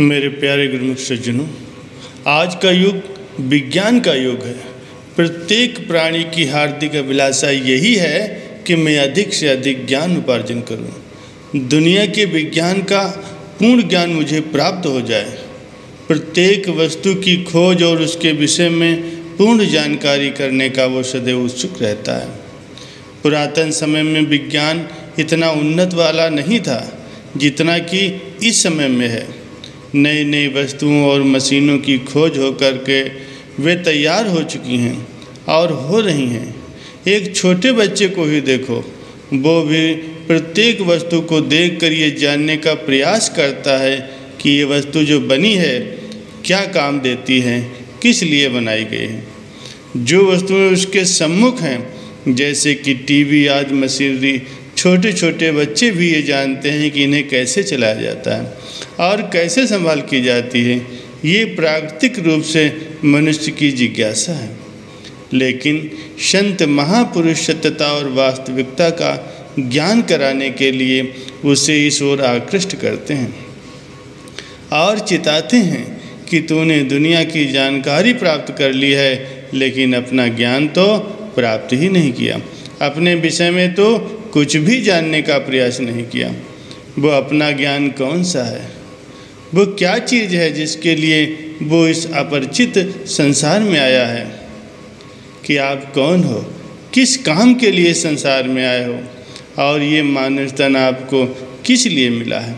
मेरे प्यारे गुरुमुख सज्जनों, आज का युग विज्ञान का युग है। प्रत्येक प्राणी की हार्दिक अभिलाषा यही है कि मैं अधिक से अधिक ज्ञान उपार्जन करूं। दुनिया के विज्ञान का पूर्ण ज्ञान मुझे प्राप्त हो जाए। प्रत्येक वस्तु की खोज और उसके विषय में पूर्ण जानकारी करने का वो सदैव उत्सुक रहता है। पुरातन समय में विज्ञान इतना उन्नत वाला नहीं था जितना कि इस समय में है। नई नई वस्तुओं और मशीनों की खोज होकर के वे तैयार हो चुकी हैं और हो रही हैं। एक छोटे बच्चे को ही देखो, वो भी प्रत्येक वस्तु को देखकर ये जानने का प्रयास करता है कि ये वस्तु जो बनी है क्या काम देती है, किस लिए बनाई गई है। जो वस्तुएं उसके सम्मुख हैं जैसे कि टीवी आदि मशीनरी, छोटे छोटे बच्चे भी ये जानते हैं कि इन्हें कैसे चलाया जाता है और कैसे संभाल की जाती है। ये प्राकृतिक रूप से मनुष्य की जिज्ञासा है, लेकिन संत महापुरुष सत्यता और वास्तविकता का ज्ञान कराने के लिए उसे इस ओर आकृष्ट करते हैं और चिताते हैं कि तूने दुनिया की जानकारी प्राप्त कर ली है, लेकिन अपना ज्ञान तो प्राप्त ही नहीं किया। अपने विषय में तो कुछ भी जानने का प्रयास नहीं किया। वो अपना ज्ञान कौन सा है? वो क्या चीज़ है जिसके लिए वो इस अपरिचित संसार में आया है? कि आप कौन हो, किस काम के लिए संसार में आए हो, और ये मानव तन आपको किस लिए मिला है?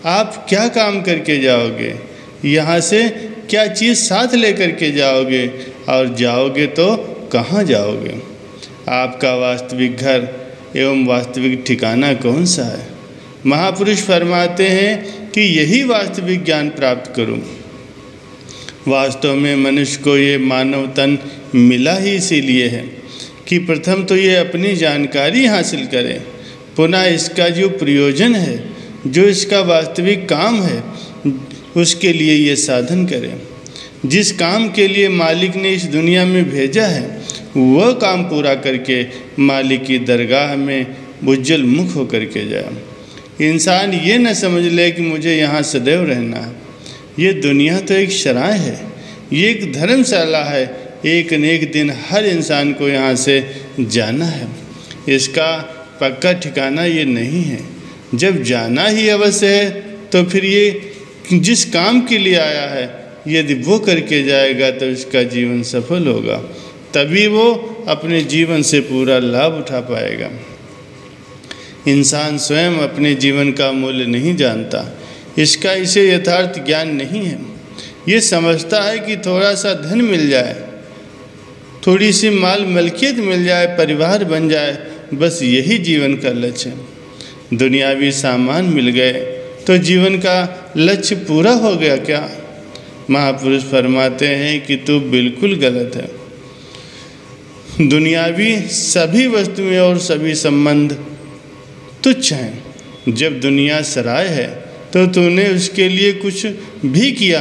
आप क्या काम करके जाओगे? यहाँ से क्या चीज़ साथ लेकर के जाओगे, और जाओगे तो कहाँ जाओगे? आपका वास्तविक घर एवं वास्तविक ठिकाना कौन सा है? महापुरुष फरमाते हैं कि यही वास्तविक ज्ञान प्राप्त करूं। वास्तव में मनुष्य को ये मानव तन मिला ही इसीलिए है कि प्रथम तो ये अपनी जानकारी हासिल करे, पुनः इसका जो प्रयोजन है, जो इसका वास्तविक काम है, उसके लिए ये साधन करे। जिस काम के लिए मालिक ने इस दुनिया में भेजा है वह काम पूरा करके मालिक की दरगाह में उज्जवल मुख होकर के जाए। इंसान ये न समझ ले कि मुझे यहाँ सदैव रहना है। ये दुनिया तो एक सराय है, ये एक धर्मशाला है। एक न एक दिन हर इंसान को यहाँ से जाना है। इसका पक्का ठिकाना ये नहीं है। जब जाना ही अवश्य है तो फिर ये जिस काम के लिए आया है यदि वो करके जाएगा तो इसका जीवन सफल होगा, तभी वो अपने जीवन से पूरा लाभ उठा पाएगा। इंसान स्वयं अपने जीवन का मूल्य नहीं जानता, इसका इसे यथार्थ ज्ञान नहीं है। ये समझता है कि थोड़ा सा धन मिल जाए, थोड़ी सी माल मलकियत मिल जाए, परिवार बन जाए, बस यही जीवन का लक्ष्य है। दुनियावी सामान मिल गए तो जीवन का लक्ष्य पूरा हो गया क्या? महापुरुष फरमाते हैं कि तू बिल्कुल गलत है। दुनियावी सभी वस्तुएं और सभी संबंध तुच्छ हैं। जब दुनिया सराय है तो तूने उसके लिए कुछ भी किया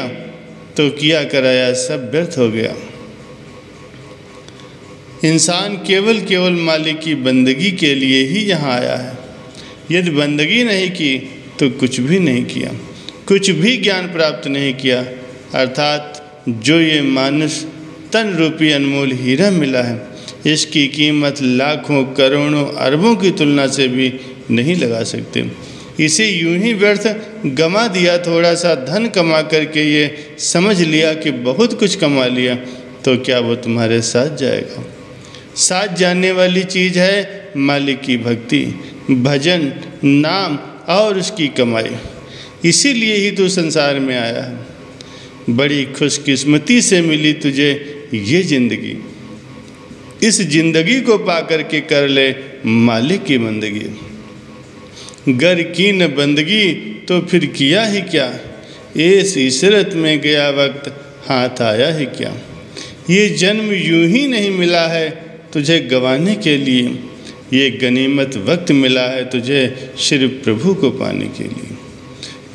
तो किया कराया सब व्यर्थ हो गया। इंसान केवल मालिक की बंदगी के लिए ही यहाँ आया है। यदि बंदगी नहीं की तो कुछ भी नहीं किया, कुछ भी ज्ञान प्राप्त नहीं किया। अर्थात जो ये मानुष तन रूपी अनमोल हीरा मिला है, इसकी कीमत लाखों करोड़ों अरबों की तुलना से भी नहीं लगा सकते। इसे यूं ही व्यर्थ गंवा दिया। थोड़ा सा धन कमा करके ये समझ लिया कि बहुत कुछ कमा लिया, तो क्या वो तुम्हारे साथ जाएगा? साथ जाने वाली चीज़ है मालिक की भक्ति, भजन, नाम और उसकी कमाई। इसीलिए ही तू संसार में आया है। बड़ी खुशकिस्मती से मिली तुझे ये ज़िंदगी। इस ज़िंदगी को पाकर के कर ले मालिक की बंदगी। गर की न बंदगी तो फिर किया ही क्या? इस इशरत में गया वक्त हाथ आया ही क्या? ये जन्म यूं ही नहीं मिला है तुझे गंवाने के लिए, ये गनीमत वक्त मिला है तुझे सिर्फ प्रभु को पाने के लिए।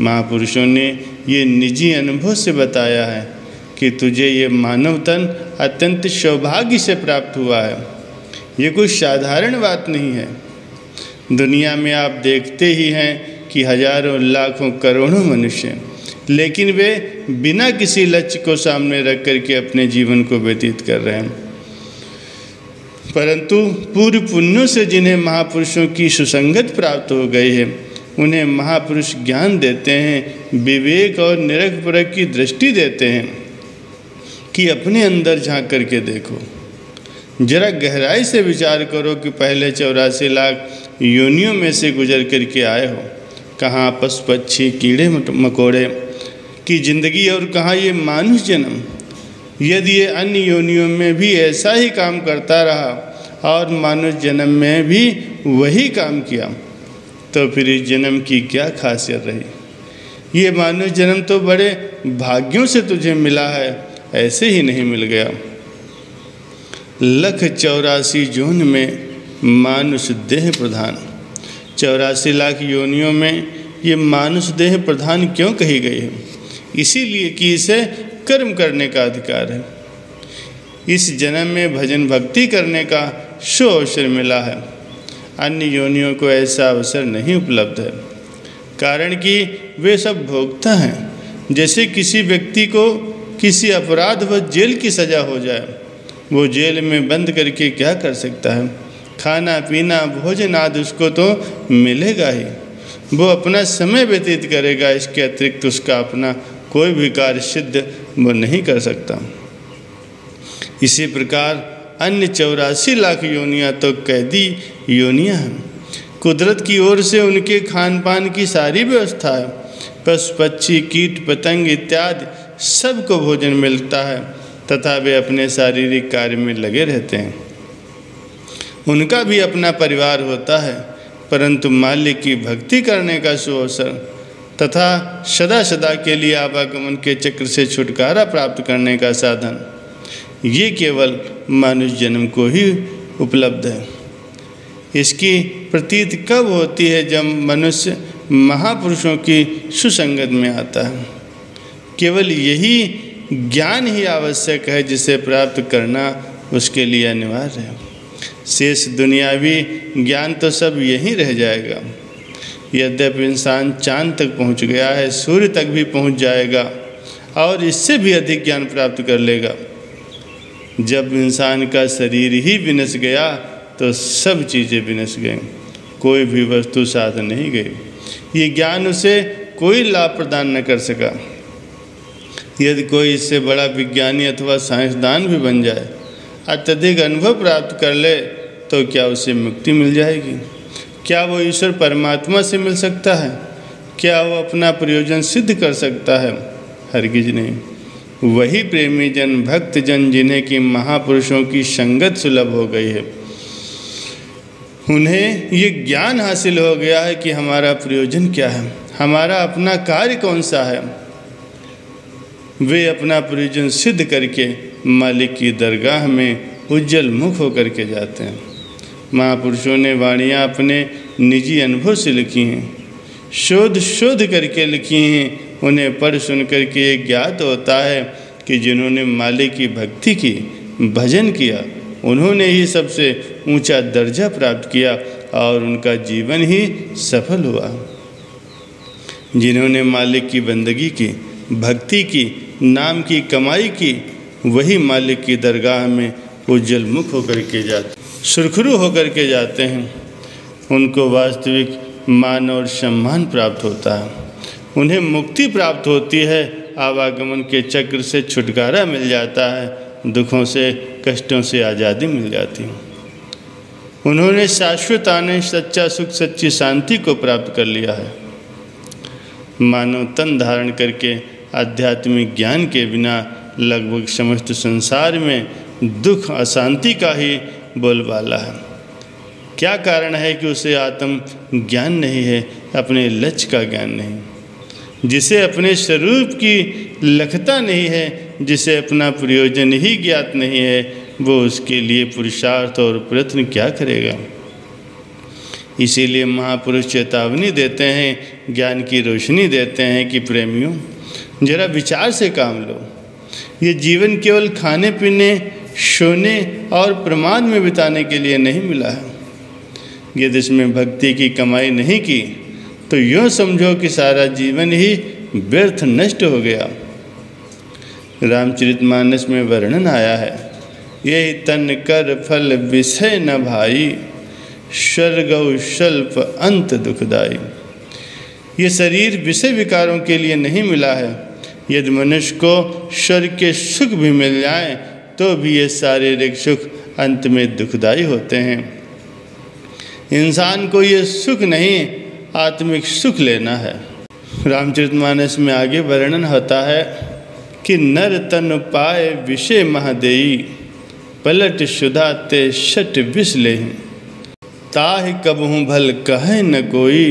महापुरुषों ने ये निजी अनुभव से बताया है कि तुझे ये मानव तन अत्यंत सौभाग्य से प्राप्त हुआ है। ये कोई साधारण बात नहीं है। दुनिया में आप देखते ही हैं कि हजारों लाखों करोड़ों मनुष्य लेकिन वे बिना किसी लक्ष्य को सामने रख करके अपने जीवन को व्यतीत कर रहे हैं। परंतु पूर्व पुण्यों से जिन्हें महापुरुषों की सुसंगत प्राप्त हो गई है, उन्हें महापुरुष ज्ञान देते हैं, विवेक और निरख परख की दृष्टि देते हैं कि अपने अंदर झांक करके देखो, जरा गहराई से विचार करो कि पहले 84 लाख योनियों में से गुजर करके आए हो। कहाँ पशु पक्षी कीड़े मकोड़े की जिंदगी और कहाँ ये मानुष जन्म। यदि ये अन्य योनियों में भी ऐसा ही काम करता रहा और मानुष जन्म में भी वही काम किया, तो फिर इस जन्म की क्या खासियत रही। ये मानुष जन्म तो बड़े भाग्यों से तुझे मिला है, ऐसे ही नहीं मिल गया। 184 जोन में मानुष देह प्रधान, 84 लाख योनियों में ये मानुष देह प्रधान क्यों कही गई है? इसीलिए कि इसे कर्म करने का अधिकार है। इस जन्म में भजन भक्ति करने का शो अवसर मिला है, अन्य योनियों को ऐसा अवसर नहीं उपलब्ध है। कारण कि वे सब भोगता हैं। जैसे किसी व्यक्ति को किसी अपराध व जेल की सज़ा हो जाए, वो जेल में बंद करके क्या कर सकता है? खाना पीना भोजन आदि उसको तो मिलेगा ही, वो अपना समय व्यतीत करेगा। इसके अतिरिक्त उसका अपना कोई भी कार्य सिद्ध वो नहीं कर सकता। इसी प्रकार अन्य 84 लाख योनियाँ तो कैदी योनियाँ हैं। कुदरत की ओर से उनके खान पान की सारी व्यवस्था है। पशु पक्षी कीट पतंग इत्यादि सबको भोजन मिलता है तथा वे अपने शारीरिक कार्य में लगे रहते हैं। उनका भी अपना परिवार होता है, परंतु मालिक की भक्ति करने का सुअवसर तथा सदा सदा के लिए आवागमन के चक्र से छुटकारा प्राप्त करने का साधन, ये केवल मनुष्य जन्म को ही उपलब्ध है। इसकी प्रतीति कब होती है? जब मनुष्य महापुरुषों की सुसंगत में आता है। केवल यही ज्ञान ही आवश्यक है जिसे प्राप्त करना उसके लिए अनिवार्य है। शेष दुनियावी ज्ञान तो सब यहीं रह जाएगा। यद्यपि इंसान चांद तक पहुंच गया है, सूर्य तक भी पहुंच जाएगा और इससे भी अधिक ज्ञान प्राप्त कर लेगा। जब इंसान का शरीर ही विनश गया तो सब चीज़ें विनश गईं, कोई भी वस्तु साथ नहीं गई। ये ज्ञान उसे कोई लाभ प्रदान न कर सका। यदि कोई इससे बड़ा विज्ञानी अथवा साइंसदान भी बन जाए, अत्यधिक अनुभव प्राप्त कर ले, तो क्या उसे मुक्ति मिल जाएगी? क्या वो ईश्वर परमात्मा से मिल सकता है? क्या वो अपना प्रयोजन सिद्ध कर सकता है? हरगिज नहीं। वही प्रेमी जन भक्त जन जिन्हें कि महापुरुषों की संगत सुलभ हो गई है, उन्हें ये ज्ञान हासिल हो गया है कि हमारा प्रयोजन क्या है, हमारा अपना कार्य कौन सा है। वे अपना प्रयोजन सिद्ध करके मालिक की दरगाह में उज्जवल मुख होकर के जाते हैं। महापुरुषों ने वाणियाँ अपने निजी अनुभव से लिखी हैं, शोध करके लिखी हैं। उन्हें पढ़ सुन करके ये ज्ञात होता है कि जिन्होंने मालिक की भक्ति की, भजन किया, उन्होंने ही सबसे ऊंचा दर्जा प्राप्त किया और उनका जीवन ही सफल हुआ। जिन्होंने मालिक की बंदगी की, भक्ति की, नाम की कमाई की, वही मालिक की दरगाह में उज्जवल मुख होकर के जाते, सुरखरू होकर के जाते हैं। उनको वास्तविक मान और सम्मान प्राप्त होता है, उन्हें मुक्ति प्राप्त होती है, आवागमन के चक्र से छुटकारा मिल जाता है, दुखों से कष्टों से आज़ादी मिल जाती है। उन्होंने शाश्वत आनंद, सच्चा सुख, सच्ची शांति को प्राप्त कर लिया है। मानव तन धारण करके आध्यात्मिक ज्ञान के बिना लगभग समस्त संसार में दुख अशांति का ही बोलबाला है। क्या कारण है कि उसे आत्म ज्ञान नहीं है, अपने लक्ष्य का ज्ञान नहीं, जिसे अपने स्वरूप की लखता नहीं है, जिसे अपना प्रयोजन ही ज्ञात नहीं है, वो उसके लिए पुरुषार्थ और प्रयत्न क्या करेगा। इसीलिए महापुरुष चेतावनी देते हैं, ज्ञान की रोशनी देते हैं कि प्रेमियों, जरा विचार से काम लो। ये जीवन केवल खाने पीने, सोने और प्रमाद में बिताने के लिए नहीं मिला है। यदि इसमें भक्ति की कमाई नहीं की तो यूँ समझो कि सारा जीवन ही व्यर्थ नष्ट हो गया। रामचरितमानस में वर्णन आया है, यही तन कर फल विषय न भाई, स्वर्गौ स्वल्प अंत दुखदाई। ये शरीर विषय विकारों के लिए नहीं मिला है। यदि मनुष्य को स्वर्ग के सुख भी मिल जाए तो भी ये शारीरिक सुख अंत में दुखदाई होते हैं। इंसान को ये सुख नहीं, आत्मिक सुख लेना है। रामचरितमानस में आगे वर्णन होता है कि नर तन पाए विषय महदेई, पलट सुधा ते शट विष लेहि, ताहि कबहु भल कहे न कोई,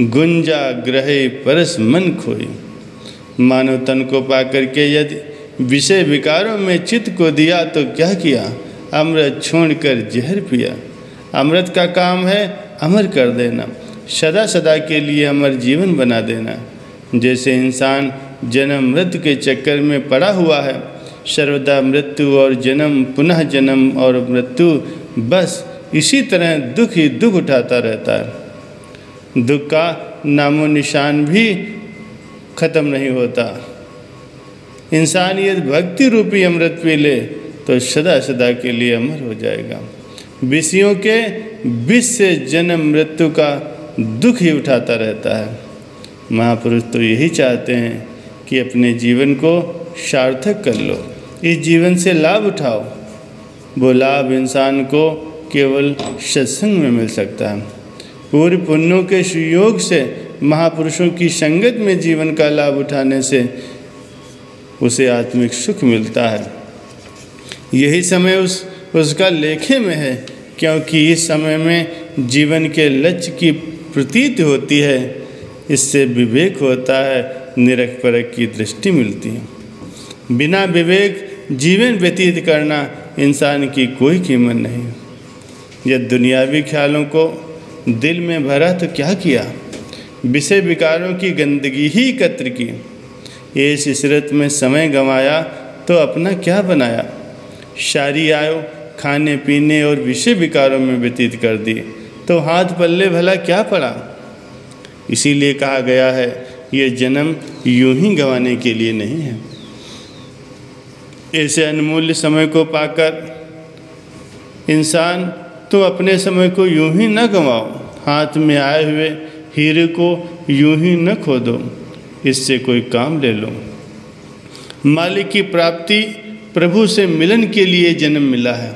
गुंजा ग्रहे परस मन खोई। मानव तन को पाकर के यदि विषय विकारों में चित्त को दिया तो क्या किया, अमृत छोड़कर जहर पिया। अमृत का काम है अमर कर देना, सदा सदा के लिए अमर जीवन बना देना। जैसे इंसान जन्म मृत्यु के चक्कर में पड़ा हुआ है, सर्वदा मृत्यु और जन्म, पुनः जन्म और मृत्यु, बस इसी तरह दुख ही दुख उठाता रहता है। दुख का नामो निशान भी खत्म नहीं होता। इंसान यदि भक्ति रूपी अमृत पी ले तो सदा सदा के लिए अमर हो जाएगा। विषयों के विष से जन्म मृत्यु का दुख ही उठाता रहता है। महापुरुष तो यही चाहते हैं कि अपने जीवन को सार्थक कर लो, इस जीवन से लाभ उठाओ। वो लाभ इंसान को केवल सत्संग में मिल सकता है। पूर्व पुण्यों के सुयोग से, महापुरुषों की संगत में जीवन का लाभ उठाने से उसे आत्मिक सुख मिलता है। यही समय उसका लेखे में है, क्योंकि इस समय में जीवन के लक्ष्य की प्रतीति होती है, इससे विवेक होता है, निरख परख की दृष्टि मिलती है। बिना विवेक जीवन व्यतीत करना इंसान की कोई कीमत नहीं। यदि दुनियावी ख्यालों को दिल में भरा तो क्या किया, विषय विकारों की गंदगी ही एकत्र की। इस इसरत में समय गंवाया तो अपना क्या बनाया। सारी आयु खाने पीने और विषय विकारों में व्यतीत कर दी तो हाथ पल्ले भला क्या पड़ा। इसीलिए कहा गया है, ये जन्म यूं ही गंवाने के लिए नहीं है। ऐसे अनमूल्य समय को पाकर इंसान तो अपने समय को यूं ही न गंवाओ। हाथ में आए हुए हीरे को यूं ही न खो दो, इससे कोई काम ले लो। मालिक की प्राप्ति, प्रभु से मिलन के लिए जन्म मिला है।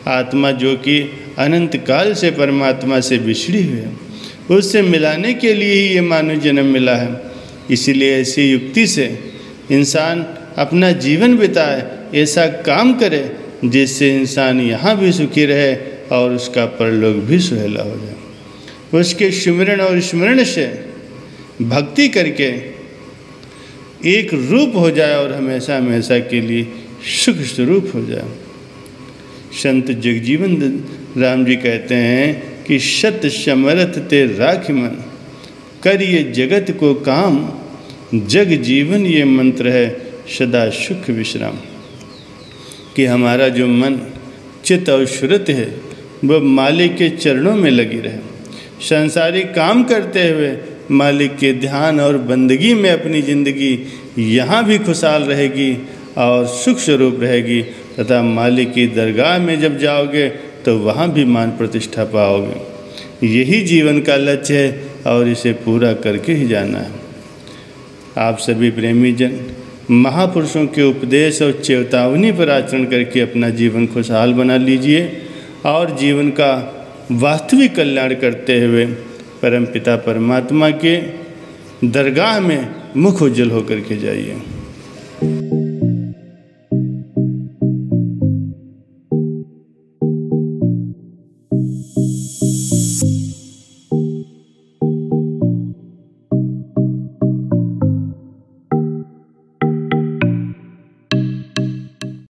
आत्मा जो कि अनंत काल से परमात्मा से बिछड़ी हुई है, उससे मिलाने के लिए ही ये मानव जन्म मिला है। इसीलिए ऐसी युक्ति से इंसान अपना जीवन बिताए, ऐसा काम करे जिससे इंसान यहाँ भी सुखी रहे और उसका परलोक भी सुहेला हो जाए। उसके सुमिरन और स्मरण से भक्ति करके एक रूप हो जाए और हमेशा हमेशा के लिए सुख स्वरूप हो जाए। संत जगजीवन राम जी कहते हैं कि सत समरथ ते राख मन, करिए जगत को काम, जग जीवन ये मंत्र है सदा सुख विश्राम। कि हमारा जो मन, चित्त और श्रुति है वह मालिक के चरणों में लगी रहे। सांसारिक काम करते हुए मालिक के ध्यान और बंदगी में अपनी ज़िंदगी यहाँ भी खुशहाल रहेगी और सुख स्वरूप रहेगी, तथा मालिक की दरगाह में जब जाओगे तो वहाँ भी मान प्रतिष्ठा पाओगे। यही जीवन का लक्ष्य है और इसे पूरा करके ही जाना है। आप सभी प्रेमी जन महापुरुषों के उपदेश और चेतावनी पर आचरण करके अपना जीवन खुशहाल बना लीजिए और जीवन का वास्तविक कल्याण करते हुए परमपिता परमात्मा के दरगाह में मुख उज्जवल होकर के जाइए।